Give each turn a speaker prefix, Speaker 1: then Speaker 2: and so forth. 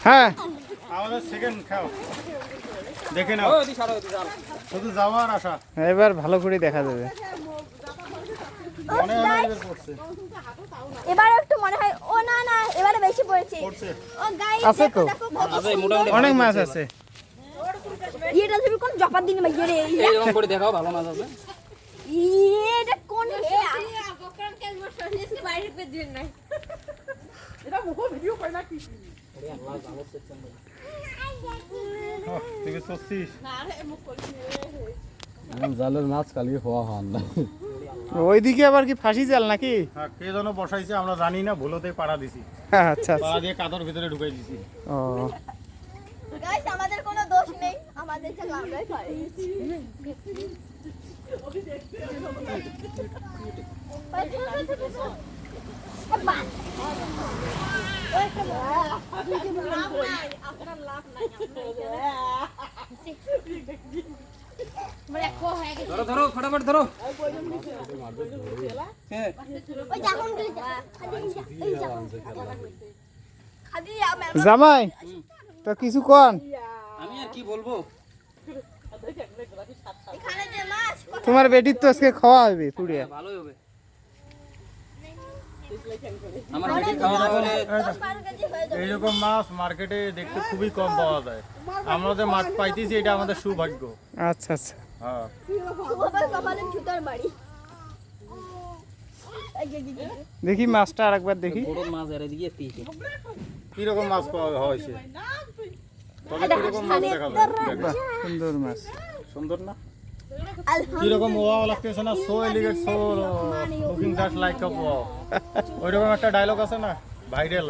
Speaker 1: হ্যাঁ
Speaker 2: আমাদের সেকেন্ড খাও দেখে নাও শুধু যাওয়ার আশা
Speaker 1: এবার ভালো করে দেখা যাবে
Speaker 2: মনে হয় এবার পড়ছে
Speaker 3: এবার একটু মনে হয় ও না না এবারে বেশি পড়েছে ও গাইস
Speaker 1: আছে তো অনেক মাছ আছে
Speaker 3: এটা তুমি কোন জপার দিন ভাই রে
Speaker 4: এইরকম করে দেখাও ভালো মাছ হবে
Speaker 3: এটা কোন হে
Speaker 5: বকরাম কেন বসে এসে বাইরে পে দিন নাই
Speaker 2: থেকে চচ্ছিস
Speaker 6: জালের মাছ কালকে হওয়া হন না
Speaker 1: ওইদিকে আবার কি ফাঁসি জাল নাকি?
Speaker 2: হ্যাঁ কে যেন বসাইছে আমরা জানি না ভুলতে পাড়া দিছি
Speaker 1: আচ্ছা
Speaker 2: পাড়া দিয়ে কাদর ভিতরে ঢুকাই দিছি
Speaker 1: ও
Speaker 3: গাইস আমাদের কোনো দোষ নেই আমাদের যা আমরাই পারি
Speaker 4: ধরো ধরো ফটাফট ধরো হ্যাঁ
Speaker 3: ওই যখন এই যখন খাদি
Speaker 1: জামাই তো কিছু কোন
Speaker 4: আমি আর কি বলবো
Speaker 3: এখানে যে মাছ
Speaker 1: তোমার বেটির তো আজকে খাওয়া হবে পুড়িয়া
Speaker 4: ভালোই হবে আমার বেটি খাওয়া দাওয়া হলে
Speaker 3: 10-12 কেজি হয়ে যাবে
Speaker 2: এইরকম মাছ মার্কেটে দেখতে খুবই কম পাওয়া যায় আমরা যে মাছ পাইতেছি এটা আমাদের সৌভাগ্য
Speaker 1: আচ্ছা আচ্ছা
Speaker 2: হ্যাঁ
Speaker 3: বাবা কপালে জুতার বাড়ি
Speaker 1: দেখি মাছটা আরেকবার দেখি
Speaker 4: বড় মাছ এর দিকে তিনটে
Speaker 2: কিরকম মাছ পাওয়া হয়েছে তবে কিরকম মাছ দেখা যায়
Speaker 1: বাহ সুন্দর মাছ
Speaker 2: সুন্দর না কিরকম ওয়াও লাগতেছে না so elegant so looking just like a wow ওইরকম একটা ডায়লগ আছে না ভাইরাল